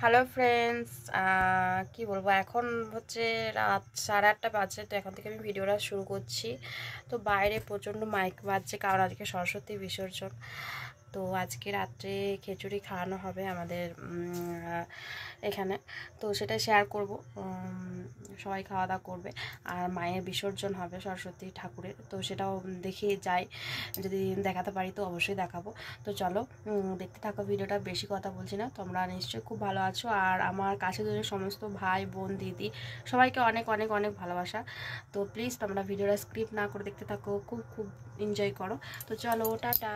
Hello friends, কি বলবো, এখন হচ্ছে রাত 8:30 বাজে। তো এখন থেকে আমি ভিডিওটা শুরু করছি। তো বাইরে প্রচণ্ড মাইক বাজছে, কারণ আজকে সরস্বতী বিসর্জন। তো আজকে রাত্রে খিচুড়ি খাওয়ানো হবে আমাদের এখানে। তো সেটা শেয়ার করব, সবাই খাওয়া দাওয়া করবে। আর মায়ের বিসর্জন হবে সরস্বতী ঠাকুরের, তো সেটাও দেখে যাই, যদি দেখাতে পারি তো অবশ্যই দেখাবো। তো চলো দেখতে থাকো ভিডিওটা। বেশি কথা বলছি না, তোমরা নিশ্চয়ই খুব ভালো আছো। আর আমার কাছে দূরের সমস্ত ভাই বোন দিদি সবাইকে অনেক অনেক অনেক ভালোবাসা। তো প্লিজ তোমরা ভিডিওটা স্কিপ না করে দেখতে থাকো, খুব খুব এনজয় করো। তো চলো, টাটা।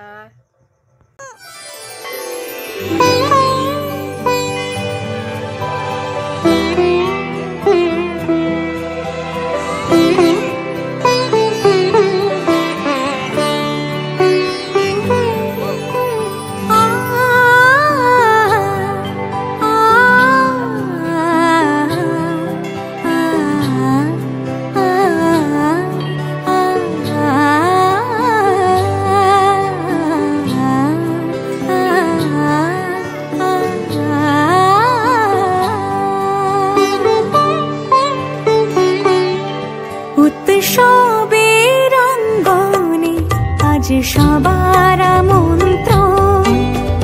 উৎসবের অঙ্গনে আজ সবার আমন্ত্রণ,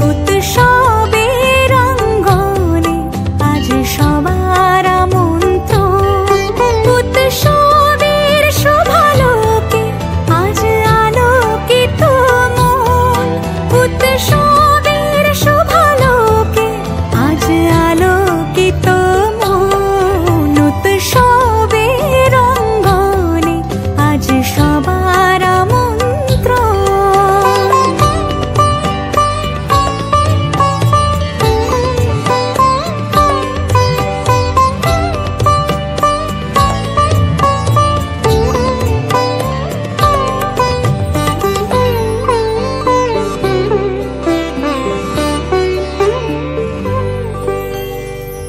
উৎসবের অঙ্গনে আজ সবার আমন্ত্রণ, উৎসবের শোভালোকে আজ আলোকিত মন, উৎসবের শোভালোকে আজ আলোকিত মন, উৎসবের অঙ্গনে আজ সবার আমন্ত্রণ।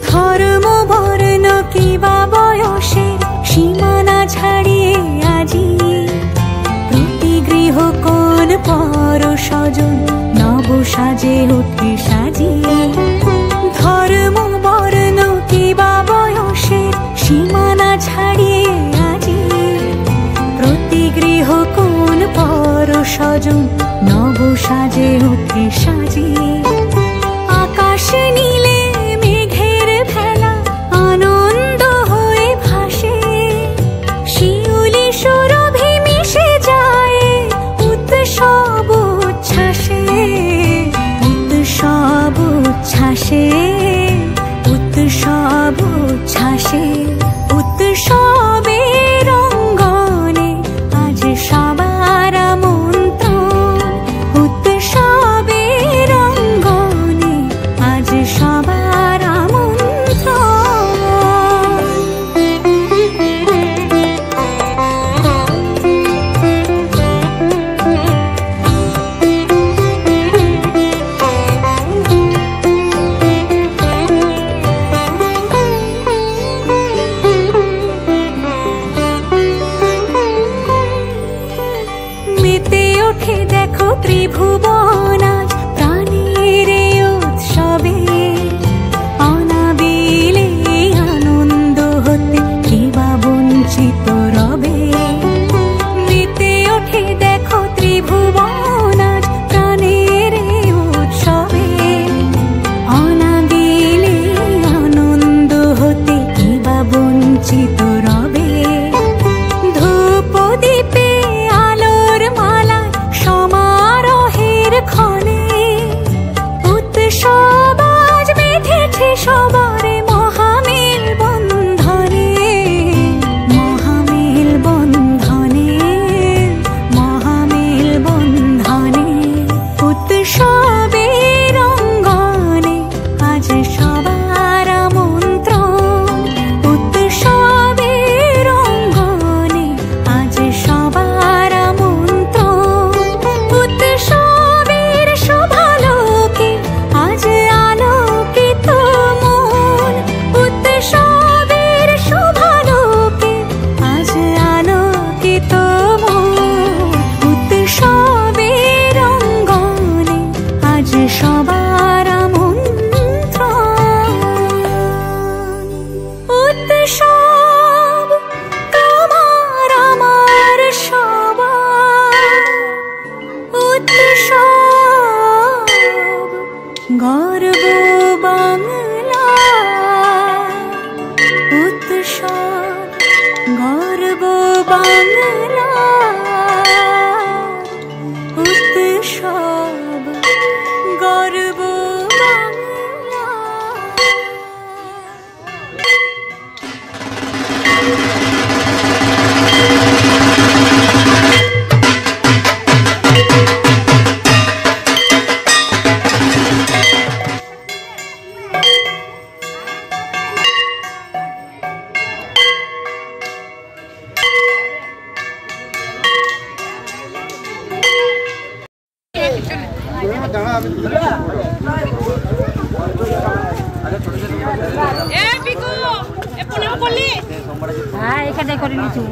ধর্ম বর্ণ কিবা বয়সের সীমানা ছাড়িয়ে আজি প্রতি গৃহ কোন পর স্বজন নব সাজে উঠে সাজিয়ে। ধর্ম বর্ণ কিবা বয়সের সীমানা ছাড়িয়ে আজি প্রতি গৃহ কোন পর স্বজন নব সাজে উঠে সাজিয়ে। আকাশ নীলে মেঘের ভেলা আনন্দ হয়ে ভাসে, শিউলি সুরভি মিশে যায় উৎসব উচ্ছ্বাসে, উৎসব উচ্ছ্বাসে, উৎসব উচ্ছ্বাসে, উৎসবের অঙ্গনে আজ সবার আমন্ত্রণ, উৎসবের অঙ্গনে আজ সবার আমন্ত্রণ। মেতে ওঠে দেখো ত্রিভুবন আজ প্রাণের এই উৎসবে, অনাবিলে আনন্দ হতে কিবা বঞ্চিত রবে। মেতে ওঠে দেখো ত্রিভুবন আজ প্রাণের এই উৎসবে, অনাবিলে আনন্দ হতে কিবা বঞ্চিত রবে। ধূপ দীপে আলোর মালা সমারোহের ক্ষণে উৎসব আজ বেঁধেছে সবার মহামেল বন্ধনে, মহামেল বন্ধনে, মহামেল বন্ধনে, উৎসবের অঙ্গনে আজ সবার আমন্ত্রণ, উৎসবের অঙ্গনে আজ সবার আমন্ত্রণ, উৎসবের শোভালোকে আজ আলোকিত মন, গর্ব বাংলা উৎসব, গর্ব বাংলা উৎসব, গর্ব বাংলা। হ্যাঁ এখানে করে নিচু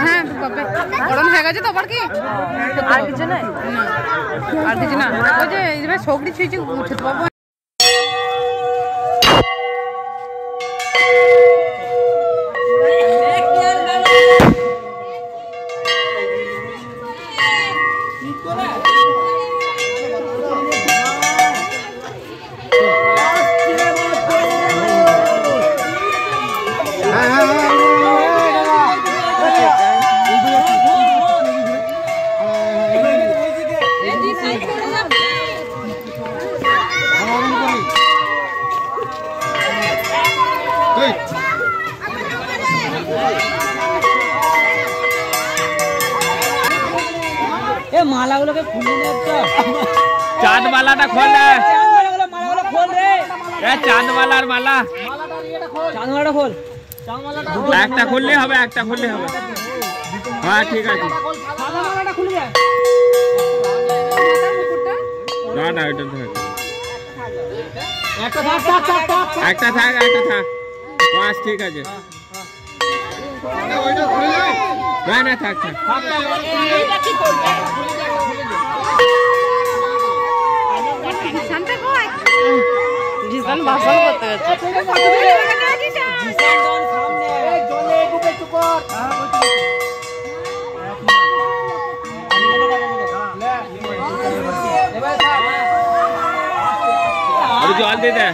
হ্যাঁ গরম হয়ে গেছে তো আবার কি আর কিছু না আর কিছু না ওই যে এইভাবে সবজি ছুঁয়েছি উঠে তো পাবো। মালাগুলোকে খুলে দে, চাঁদ মালাটা খোল রে, মালাগুলো খোল রে, চাঁদ মালার মালা, চাঁদ মালাটা খোল, একটা খুললে হবে, একটা খুললে হবে। হ্যাঁ ঠিক আছে, সাদা মালাটা খুলে দে, না না ওইটা থাক, একটা থাক থাক থাক থাক, একটা থাক, একটা থাক, বাস ঠিক আছে, না না থাক থাক, ভীষণ ভাষণ করতে গেছে জল দিয়ে দে।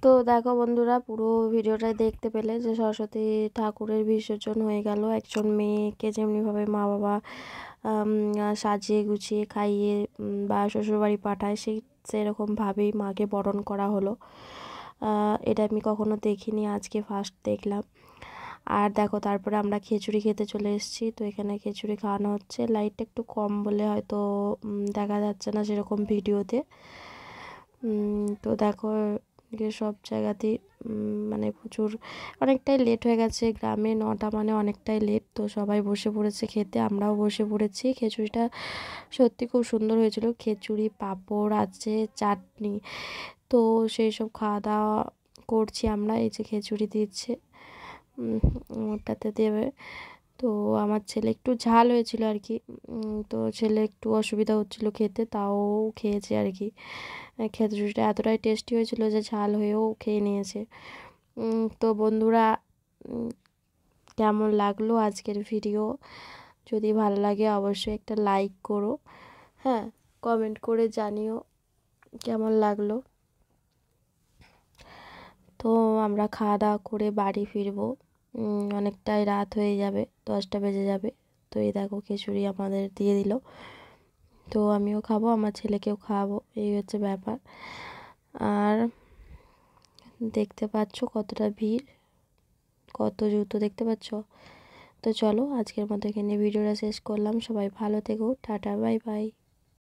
তো দেখো বন্ধুরা, পুরো ভিডিওটাই দেখতে পেলে যে সরস্বতী ঠাকুরের বিসর্জন হয়ে গেল। একজন মেয়েকে যেমনিভাবে মা বাবা সাজিয়ে গুছিয়ে খাইয়ে বা শ্বশুরবাড়ি পাঠায়, সেরকমভাবেই মাকে বরণ করা হলো। এটা আমি কখনো দেখিনি, আজকে ফার্স্ট দেখলাম। আর দেখো তারপরে আমরা খিচুড়ি খেতে চলে এসেছি। তো এখানে খিচুড়ি খাওয়ানো হচ্ছে, লাইটটা একটু কম বলে হয়তো দেখা যাচ্ছে না সেরকম ভিডিওতে। তো দেখো সব জায়গাতেই মানে প্রচুর অনেকটাই লেট হয়ে গেছে, গ্রামে 9টা মানে অনেকটাই লেট। তো সবাই বসে পড়েছে খেতে, আমরাও বসে পড়েছি। খিচুড়িটা সত্যি খুব সুন্দর হয়েছিল, খিচুড়ি, পাঁপড় আছে, চাটনি। তো সেই সব খাওয়া দাওয়া করছি আমরা। এই যে খিচুড়ি দিচ্ছে, ওটাতে দেবে। তো আমার ছেলে একটু ঝাল হয়েছিল আর কি, তো ছেলে একটু অসুবিধা হচ্ছিল খেতে, তাও খেয়েছে আর কি। খিচুড়িটা এতটাই টেস্টি হয়েছিল যে ঝাল হয়েও খেয়ে নিয়েছে। তো বন্ধুরা, কেমন লাগলো আজকের ভিডিও? যদি ভালো লাগে অবশ্যই একটা লাইক করো, হ্যাঁ, কমেন্ট করে জানিও কেমন লাগলো। তো আমরা খাওয়া দাওয়া করে বাড়ি ফিরবো, অনেকটাই রাত হয়ে যাবে, 10টা বেজে যাবে। তো এই দেখো খিচুড়ি আমাদের দিয়ে দিল, তো আমিও খাবো, আমার ছেলেকেও খাওয়াবো, এই হচ্ছে ব্যাপার। আর দেখতে পাচ্ছ কতটা ভিড়, কত জুতো দেখতে পাচ্ছ। তো চলো আজকের মতো এখানে ভিডিওটা শেষ করলাম। সবাই ভালো থেকো, টাটা, বাই বাই।